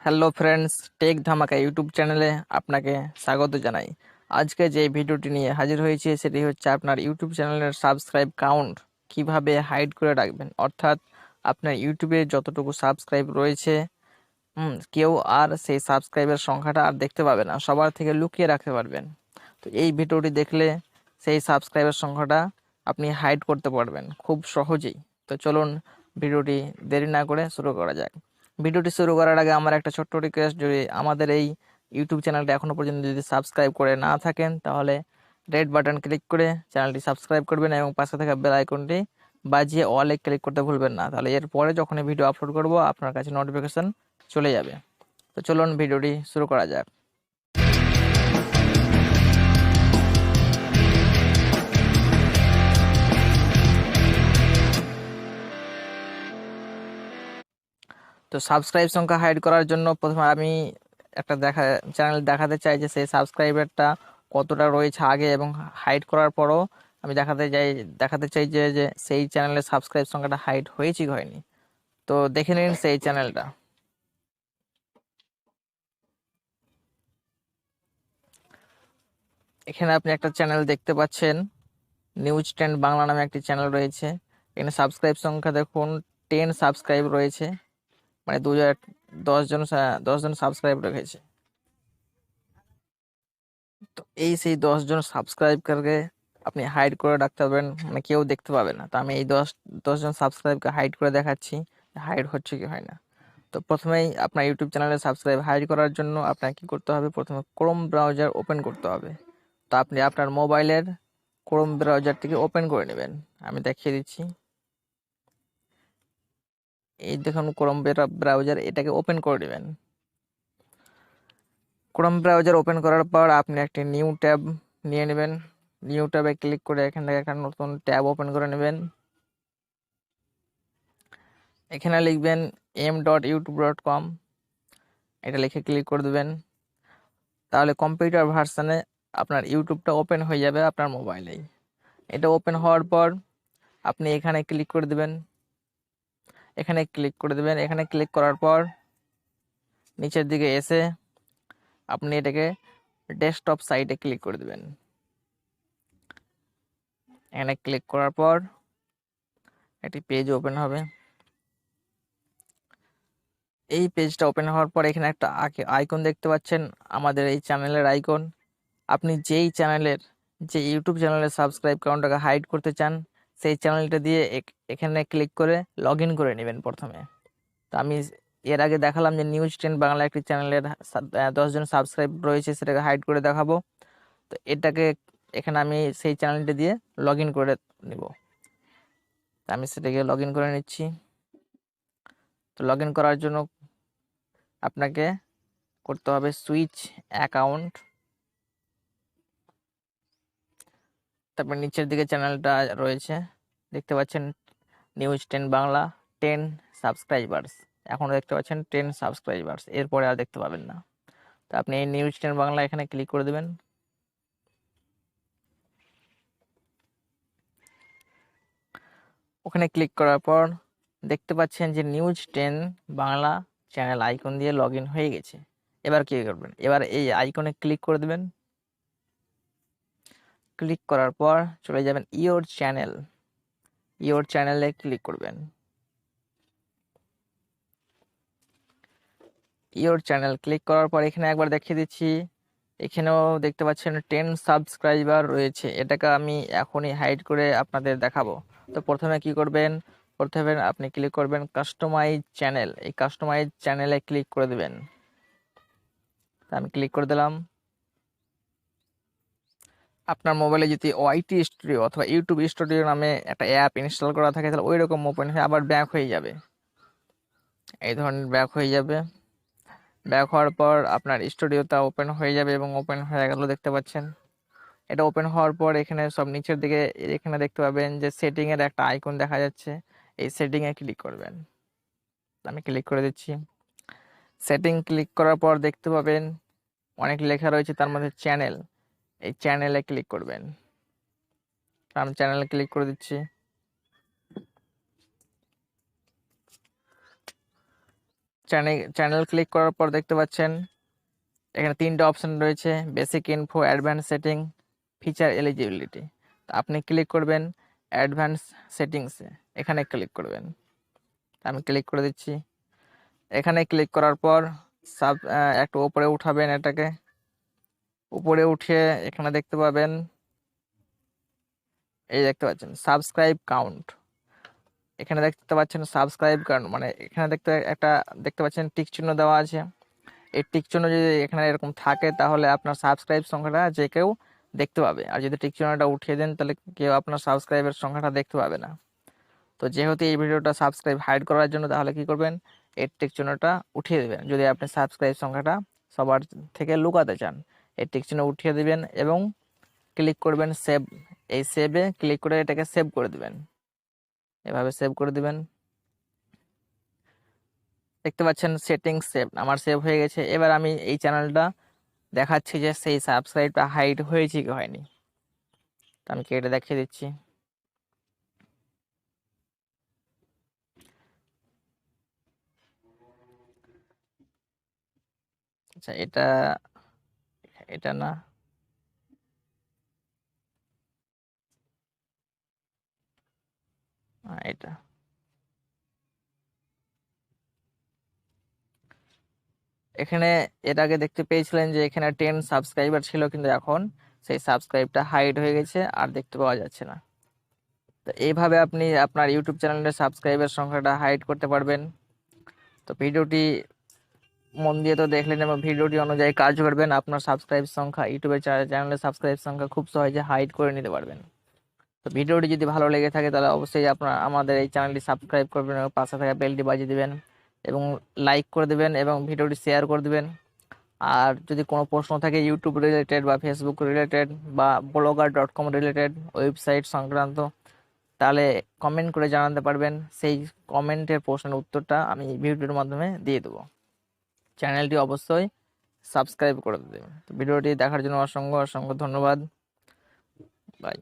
Hello friends, take ধামাকা YouTube চ্যানেলে আপনাকে স্বাগত জানাই। আজকে যে ভিডিওটি নিয়ে হাজির হয়েছে সেটি হচ্ছে আপনার ইউটিউব চ্যানেলের সাবস্ক্রাইব কাউন্ট কিভাবে হাইড করে রাখবেন। অর্থাৎ আপনার ইউটিউবে যতটুকু সাবস্ক্রাইব রয়েছে কেউ আর সেই সাবস্ক্রাইবের সংখ্যাটা আর দেখতে পাবে না, সবার থেকে লুকিয়ে রাখতে পারবেন। তো এই ভিডিওটি দেখলে সেই সাবস্ক্রাইবের সংখ্যাটা আপনি হাইড করতে পারবেন খুব সহজেই। তো চলুন ভিডিওটি দেরি না করে শুরু করা যাক। ভিডিওটি শুরু করার আগে আমার একটা ছোট্ট রিকোয়েস্ট, যদি আমাদের এই ইউটিউব চ্যানেলটা এখনও পর্যন্ত যদি সাবস্ক্রাইব করে না থাকেন তাহলে রেড বাটন ক্লিক করে চ্যানেলটি সাবস্ক্রাইব করবেন এবং পাশে থাকা বেল আইকনটি বাজিয়ে অলে ক্লিক করতে ভুলবেন না। তাহলে এরপরে যখন এই ভিডিও আপলোড করব আপনার কাছে নোটিফিকেশন চলে যাবে। তো চলুন ভিডিওটি শুরু করা যাক। তো সাবস্ক্রাইব সংখ্যা হাইড করার জন্য প্রথমে আমি একটা চ্যানেল দেখাতে চাই যে সেই সাবস্ক্রাইবারটা কতটা রয়েছে আগে, এবং হাইড করার পরও আমি দেখাতে চাই যে যে সেই চ্যানেলের সাবস্ক্রাইব সংখ্যাটা হাইড হয়েছে কি হয়নি। তো দেখে নিন সেই চ্যানেলটা। এখানে আপনি একটা চ্যানেল দেখতে পাচ্ছেন, নিউজ 10 বাংলা নামে একটি চ্যানেল রয়েছে। এখানে সাবস্ক্রাইব সংখ্যা দেখুন 10 সাবস্ক্রাইব রয়েছে, মানে 10 জন সাবস্ক্রাইব রেখেছে। তো এই সেই 10 জন সাবস্ক্রাইবকে আপনি হাইড করে রাখতে পারবেন, মানে কেউ দেখতে পাবে না। তো আমি এই 10 জন সাবস্ক্রাইবকে হাইড করে দেখাচ্ছি হাইড হচ্ছে কি হয় না। তো প্রথমেই আপনার ইউটিউব চ্যানেলে সাবস্ক্রাইব হাইড করার জন্য আপনাকে কি করতে হবে, প্রথমে ক্রোম ব্রাউজার ওপেন করতে হবে। তো আপনি আপনার মোবাইলের ক্রোম ব্রাউজারটিকে ওপেন করে নেবেন। আমি দেখিয়ে দিচ্ছি, এই দেখুন ক্রোম ব্রাউজার, এটাকে ওপেন করে নেবেন। ক্রোম ব্রাউজার ওপেন করার পর আপনি একটি নিউ ট্যাব নিয়ে নেবেন। নিউ ট্যাবে ক্লিক করে এখান থেকে একটা নতুন ট্যাব ওপেন করে নেবেন। এখানে লিখবেন m.youtube.com, এটা লিখে ক্লিক করে দেবেন। তাহলে কম্পিউটার ভার্সানে আপনার ইউটিউবটা ওপেন হয়ে যাবে আপনার মোবাইলেই। এটা ওপেন হওয়ার পর আপনি এখানে ক্লিক করে দেবেন। এখানে ক্লিক করার পর নিচের দিকে এসে আপনি এটাকে ডেস্কটপ সাইটে ক্লিক করে দেবেন। এখানে ক্লিক করার পর একটি পেজ ওপেন হবে। এই পেজটা ওপেন হওয়ার পর এখানে একটা আইকন দেখতে পাচ্ছেন, আমাদের এই চ্যানেলের আইকন। আপনি যে ইউটিউব চ্যানেলের সাবস্ক্রাইব কাউন্টটাকে হাইড করতে চান সেই চ্যানেলটা দিয়ে এখানে ক্লিক করে লগ ইন করে নেবেন প্রথমে। তো আমি এর আগে দেখালাম যে নিউজ 10 বাংলা একটি চ্যানেলের 10 জন সাবস্ক্রাইব রয়েছে, সেটাকে হাইড করে দেখাবো। তো এখানে আমি সেই চ্যানেলটা দিয়ে লগ ইন করে নিব। তো আমি সেটাকে লগ ইন করে নিচ্ছি। তো লগ ইন করার জন্য আপনাকে করতে হবে সুইচ অ্যাকাউন্ট। তারপর নিচের দিকে চ্যানেলটা রয়েছে, দেখতে পাচ্ছেন নিউজ 10 বাংলা 10 সাবস্ক্রাইবার্স। এখন দেখতে পাচ্ছেন 10 সাবস্ক্রাইবার্স, এরপরে আর দেখতে পাবেন না। তো আপনি এই নিউজ 10 বাংলা এখানে ক্লিক করে দেবেন। ওখানে ক্লিক করার পর দেখতে পাচ্ছেন যে নিউজ 10 বাংলা চ্যানেল আইকন দিয়ে লগ ইন হয়ে গেছে। এবার কি করবেন, এবার এই আইকনে ক্লিক করে দেবেন। ক্লিক করার পর চলে যাবেন ইওর চ্যানেলে ক্লিক করবেন। ইওর চ্যানেল ক্লিক করার পর এখানে একবার দেখিয়ে দিচ্ছি, এখানেও দেখতে পাচ্ছেন 10 সাবস্ক্রাইবার রয়েছে। এটাকে আমি এখনই হাইড করে আপনাদের দেখাবো। তো প্রথমে কি করবেন, আপনি ক্লিক করবেন কাস্টমাইজ চ্যানেল। এই কাস্টমাইজ চ্যানেলে ক্লিক করে দেবেন। আমি ক্লিক করে দিলাম। আপনার মোবাইলে যদি ওয়াইটি স্টুডিও অথবা ইউটিউব স্টুডিও নামে একটা অ্যাপ ইনস্টল করা থাকে তাহলে ওই রকম ওপেন হয়ে আবার ব্যাক হয়ে যাবে, এই ধরনের ব্যাক হয়ে যাবে। ব্যাক হওয়ার পর আপনার স্টুডিওটা ওপেন হয়ে যাবে এবং ওপেন হয়ে গেল দেখতে পাচ্ছেন। এটা ওপেন হওয়ার পর এখানে সব নিচের দিকে এখানে দেখতে পাবেন যে সেটিং এর একটা আইকন দেখা যাচ্ছে, এই সেটিং এ ক্লিক করবেন। আমি ক্লিক করে দিচ্ছি। সেটিং ক্লিক করার পর দেখতে পাবেন অনেক লেখা রয়েছে, তার মধ্যে চ্যানেল, এই চ্যানেলে ক্লিক করবেন। আমি চ্যানেলে ক্লিক করে দিচ্ছি। চ্যানেল ক্লিক করার পর দেখতে পাচ্ছেন এখানে 3টে অপশন রয়েছে, basic info, advance setting, feature eligibility. আপনি ক্লিক করবেন অ্যাডভান্স সেটিংসে, এখানে ক্লিক করবেন। আমি ক্লিক করে দিচ্ছি। এখানে ক্লিক করার পর একটু উপরে উঠাবেন, এটাকে উপরে উঠিয়ে এখানে দেখতে পাবেন, এই দেখতে পাচ্ছেন সাবস্ক্রাইব কাউন্ট। এখানে দেখতে পাচ্ছেন সাবস্ক্রাইব কাউন্ট, মানে এখানে দেখতে পাচ্ছেন টিক চিহ্ন দেওয়া আছে। এই টিক চিহ্ন যদি এখানে এরকম থাকে তাহলে আপনার সাবস্ক্রাইব সংখ্যাটা যে কেউ দেখতে পাবে, আর যদি টিক চিহ্নটা উঠিয়ে দেন তাহলে কেউ আপনার সাবস্ক্রাইবের সংখ্যাটা দেখতে পাবে না। তো যেহেতু এই ভিডিওটা সাবস্ক্রাইব হাইড করার জন্য, তাহলে কি করবেন, এই টিক চিহ্নটা উঠিয়ে দেবেন। যদি আপনি সাবস্ক্রাইব সংখ্যাটা সবার থেকে লুকাতে চান, এই টিক চিহ্ন উঠিয়ে দিবেন এবং ক্লিক করবেন সেভ। এই সেভে ক্লিক করে এটাকে সেভ করে দিবেন, এভাবে সেভ করে দিবেন। দেখতে পাচ্ছেন সেটিং সেভ, আমার সেভ হয়ে গেছে। এবার আমি এই চ্যানেলটা দেখাচ্ছি যে সেই সাবস্ক্রাইবটা হাইড হয়েছে কি হয়নি। তো আমি কেটে দেখিয়ে দিচ্ছি। আচ্ছা, এটা এটা না, এটা। এখানে এর আগে দেখতে পেয়েছিলেন যে এখানে 10 সাবস্ক্রাইবার ছিল, কিন্তু এখন সেই সাবস্ক্রাইবটা হাইড হয়ে গেছে, আর দেখতে পাওয়া যাচ্ছে না। তো এইভাবে আপনি আপনার ইউটিউব চ্যানেলের সাবস্ক্রাইবার সংখ্যাটা হাইড করতে পারবেন। তো ভিডিওটি মন দিয়ে তো দেখলেন এবং ভিডিওটি অনুযায়ী কাজ করবেন, আপনার সাবস্ক্রাইব সংখ্যা, ইউটিউবের চ্যানেলের সাবস্ক্রাইব সংখ্যা খুব সহজে হাইড করে নিতে পারবেন। তো ভিডিওটি যদি ভালো লেগে থাকে তাহলে অবশ্যই আপনারা আমাদের এই চ্যানেলটি সাবস্ক্রাইব করবেন এবং পাশে থাকা বেলটি বাজিয়ে দিবেন এবং লাইক করে দিবেন এবং ভিডিওটি শেয়ার করে দিবেন। আর যদি কোনো প্রশ্ন থাকে ইউটিউব রিলেটেড বা ফেসবুক রিলেটেড বা blogger.com রিলেটেড ওয়েবসাইট সংক্রান্ত, তাহলে কমেন্ট করে জানাতে পারবেন। সেই কমেন্টের প্রশ্নের উত্তরটা আমি ভিডিওর মাধ্যমে দিয়ে দেবো। চ্যানেলটি অবশ্যই সাবস্ক্রাইব করে দেবেন। তো ভিডিওটি দেখার জন্য অসংখ্য অসংখ্য ধন্যবাদ। বাই।